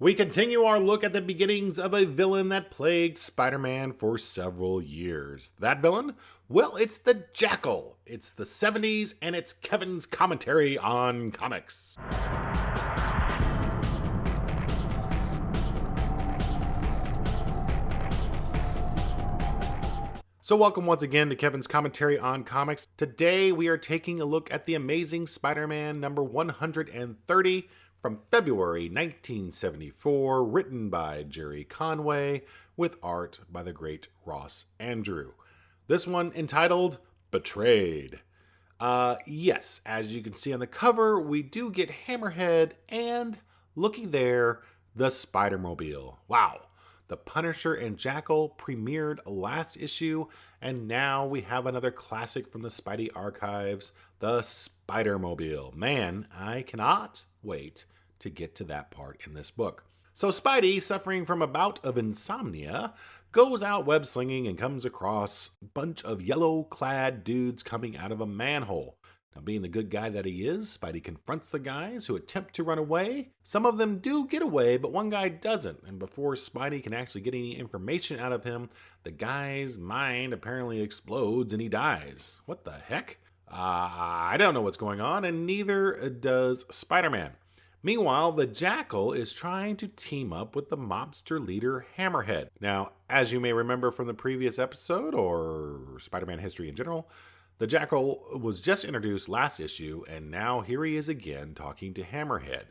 We continue our look at the beginnings of a villain that plagued Spider-Man for several years. That villain? Well, it's the Jackal. It's the 70s, and it's Kevin's commentary on comics. So welcome once again to Kevin's commentary on comics. Today we are taking a look at the Amazing Spider-Man number 130 from February 1974, written by Jerry Conway, with art by the great Ross Andru. This one entitled Betrayed. Yes, as you can see on the cover, we do get Hammerhead and, looky there, the Spider-Mobile. Wow. The Punisher and Jackal premiered last issue, and now we have another classic from the Spidey archives, the Spider-Mobile. Man, I cannot wait to get to that part in this book. So Spidey, suffering from a bout of insomnia, goes out web-slinging and comes across a bunch of yellow-clad dudes coming out of a manhole. Now, being the good guy that he is, Spidey confronts the guys who attempt to run away. Some of them do get away, but one guy doesn't. And before Spidey can actually get any information out of him, the guy's mind apparently explodes and he dies. What the heck? I don't know what's going on, and neither does Spider-Man. Meanwhile, the Jackal is trying to team up with the mobster leader Hammerhead. Now, as you may remember from the previous episode, or Spider-Man history in general, the Jackal was just introduced last issue, and now here he is again talking to Hammerhead.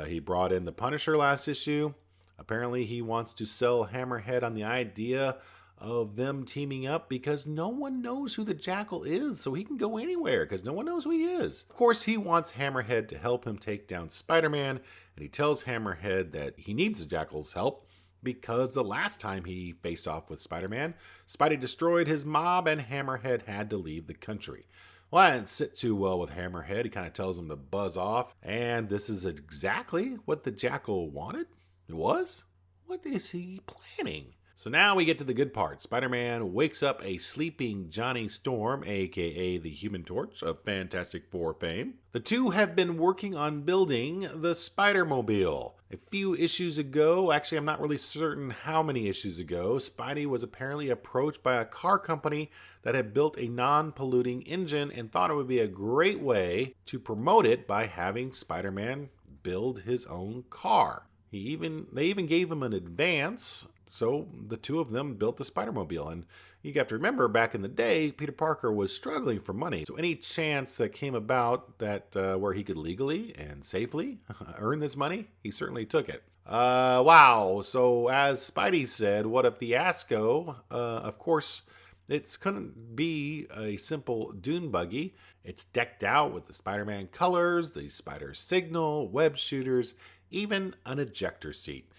He brought in the Punisher last issue. Apparently he wants to sell Hammerhead on the idea of them teaming up because no one knows who the Jackal is, so he can go anywhere because no one knows who he is. Of course, he wants Hammerhead to help him take down Spider-Man, and he tells Hammerhead that he needs the Jackal's help because the last time he faced off with Spider-Man, Spidey destroyed his mob and Hammerhead had to leave the country. Well, that didn't sit too well with Hammerhead. He kind of tells him to buzz off, and this is exactly what the Jackal wanted? It was? What is he planning? So now we get to the good part. Spider-Man wakes up a sleeping Johnny Storm, aka the Human Torch of Fantastic Four fame. The two have been working on building the Spider-Mobile. A few issues ago, actually I'm not really certain how many issues ago, Spidey was apparently approached by a car company that had built a non-polluting engine and thought it would be a great way to promote it by having Spider-Man build his own car. They even gave him an advance, so the two of them built the Spider-Mobile. And you have to remember, back in the day, Peter Parker was struggling for money. So any chance that came about that where he could legally and safely earn this money, he certainly took it. Wow. So as Spidey said, what a fiasco. Of course, it's couldn't be a simple dune buggy. It's decked out with the Spider-Man colors, the spider signal, web shooters, even an ejector seat.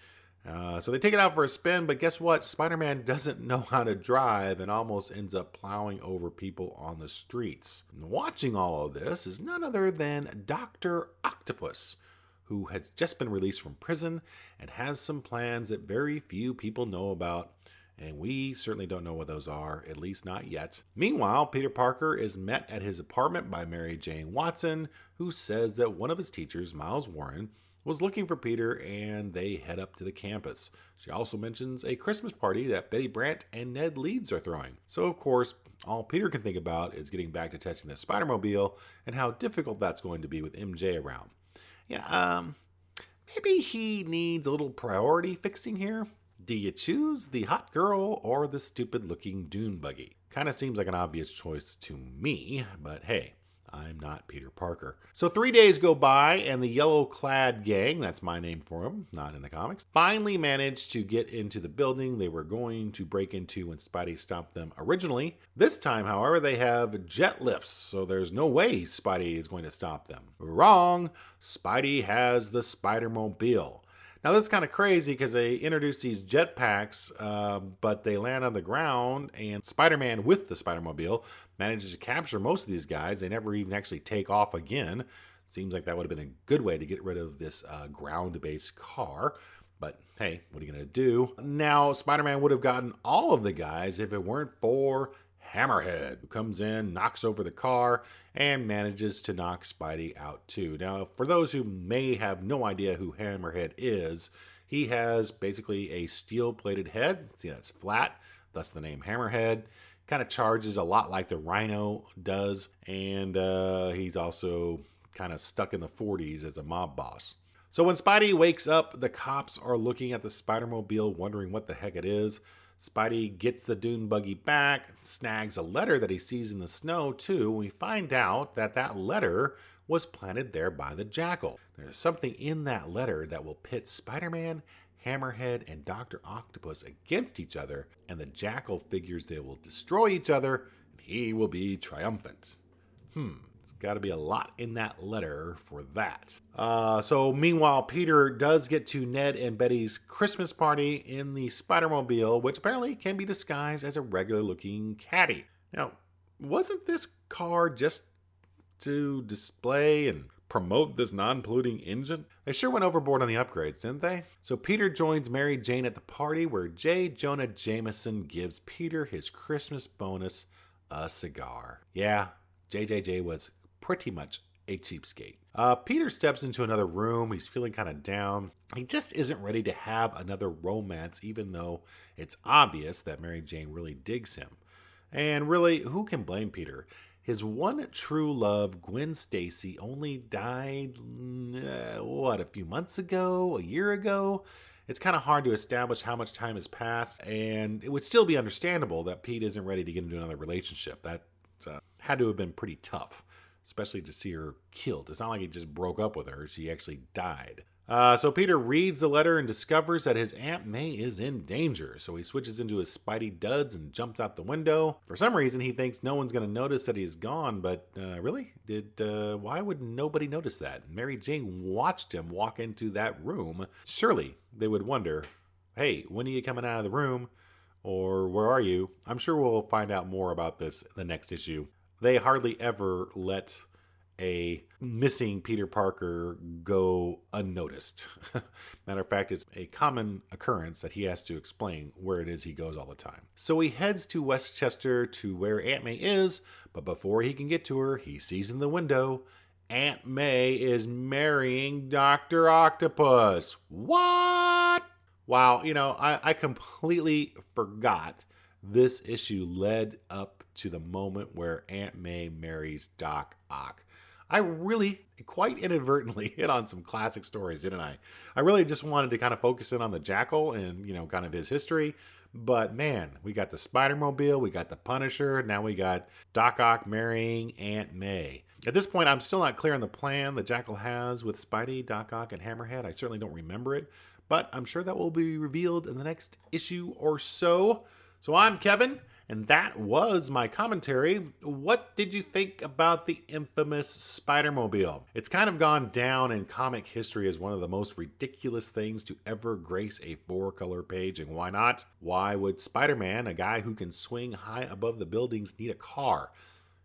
So they take it out for a spin, but guess what? Spider-Man doesn't know how to drive and almost ends up plowing over people on the streets. And watching all of this is none other than Dr. Octopus, who has just been released from prison and has some plans that very few people know about. And we certainly don't know what those are, at least not yet. Meanwhile, Peter Parker is met at his apartment by Mary Jane Watson, who says that one of his teachers, Miles Warren, was looking for Peter, and they head up to the campus. She also mentions a Christmas party that Betty Brant and Ned Leeds are throwing. So, of course, all Peter can think about is getting back to testing the Spider-Mobile and how difficult that's going to be with MJ around. Yeah, maybe he needs a little priority fixing here. Do you choose the hot girl or the stupid-looking dune buggy? Kind of seems like an obvious choice to me, but hey, I'm not Peter Parker. So 3 days go by, and the yellow-clad gang, that's my name for them, not in the comics, finally managed to get into the building they were going to break into when Spidey stopped them originally. This time, however, they have jet lifts, so there's no way Spidey is going to stop them. Wrong! Spidey has the Spider-Mobile. Now, this is kind of crazy because they introduced these jetpacks, but they land on the ground, and Spider-Man with the Spider-Mobile manages to capture most of these guys. They never even actually take off again. Seems like that would have been a good way to get rid of this ground-based car. But hey, what are you going to do? Now, Spider-Man would have gotten all of the guys if it weren't for Hammerhead, who comes in, knocks over the car, and manages to knock Spidey out too. Now, for those who may have no idea who Hammerhead is, he has basically a steel-plated head. See, that's flat, thus the name Hammerhead. Kind of charges a lot like the Rhino does, and he's also kind of stuck in the 40s as a mob boss. So when Spidey wakes up, the cops are looking at the Spider-Mobile, wondering what the heck it is. Spidey gets the dune buggy back, snags a letter that he sees in the snow too. We find out that that letter was planted there by the Jackal. There's something in that letter that will pit Spider-Man, Hammerhead, and Dr. Octopus against each other, and the Jackal figures they will destroy each other, and he will be triumphant. It's got to be a lot in that letter for that. So meanwhile, Peter does get to Ned and Betty's Christmas party in the Spider-Mobile, which apparently can be disguised as a regular-looking caddy. Now, wasn't this car just to display and promote this non-polluting engine? They sure went overboard on the upgrades, didn't they? So Peter joins Mary Jane at the party where J. Jonah Jameson gives Peter his Christmas bonus, a cigar. Yeah, JJJ was pretty much a cheapskate. Peter steps into another room. He's feeling kind of down. He just isn't ready to have another romance, even though it's obvious that Mary Jane really digs him. And really, who can blame Peter? His one true love, Gwen Stacy, only died, a few months ago, a year ago? It's kind of hard to establish how much time has passed, and it would still be understandable that Pete isn't ready to get into another relationship. That had to have been pretty tough, especially to see her killed. It's not like he just broke up with her. She actually died. So Peter reads the letter and discovers that his Aunt May is in danger. So he switches into his Spidey duds and jumps out the window. For some reason, he thinks no one's going to notice that he's gone. But really? Why would nobody notice that? Mary Jane watched him walk into that room. Surely they would wonder, hey, when are you coming out of the room? Or where are you? I'm sure we'll find out more about this in the next issue. They hardly ever let a missing Peter Parker go unnoticed. Matter of fact, it's a common occurrence that he has to explain where it is he goes all the time. So he heads to Westchester to where Aunt May is, but before he can get to her, he sees in the window Aunt May is marrying Dr. Octopus. What? Wow, I completely forgot this issue led up to the moment where Aunt May marries Doc Ock. I really, quite inadvertently, hit on some classic stories, didn't I? I really just wanted to kind of focus in on the Jackal and, kind of his history. But man, we got the Spider-Mobile, we got the Punisher, now we got Doc Ock marrying Aunt May. At this point, I'm still not clear on the plan the Jackal has with Spidey, Doc Ock, and Hammerhead. I certainly don't remember it, but I'm sure that will be revealed in the next issue or so. So I'm Kevin, and that was my commentary. What did you think about the infamous Spider-Mobile? It's kind of gone down in comic history as one of the most ridiculous things to ever grace a 4-color page, and why not? Why would Spider-Man, a guy who can swing high above the buildings, need a car?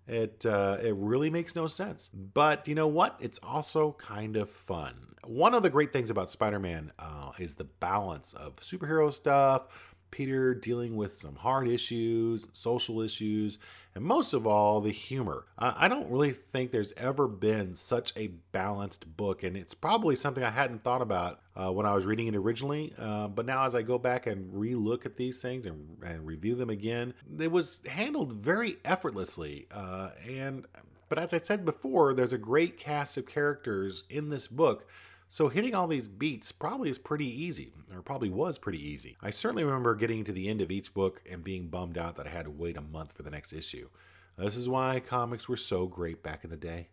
It really makes no sense. But you know what? It's also kind of fun. One of the great things about Spider-Man is the balance of superhero stuff, Peter dealing with some hard issues, social issues, and most of all, the humor. I don't really think there's ever been such a balanced book, and it's probably something I hadn't thought about when I was reading it originally, but now as I go back and re-look at these things and review them again, it was handled very effortlessly, but as I said before, there's a great cast of characters in this book. So hitting all these beats probably is pretty easy, or probably was pretty easy. I certainly remember getting to the end of each book and being bummed out that I had to wait a month for the next issue. This is why comics were so great back in the day.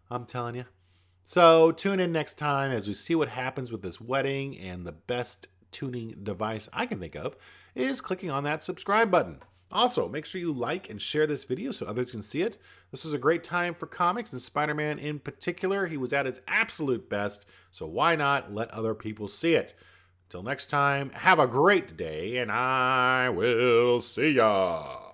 I'm telling you. So tune in next time as we see what happens with this wedding, and the best tuning device I can think of is clicking on that subscribe button. Also, make sure you like and share this video so others can see it. This was a great time for comics, and Spider-Man in particular. He was at his absolute best, so why not let other people see it? Until next time, have a great day, and I will see ya!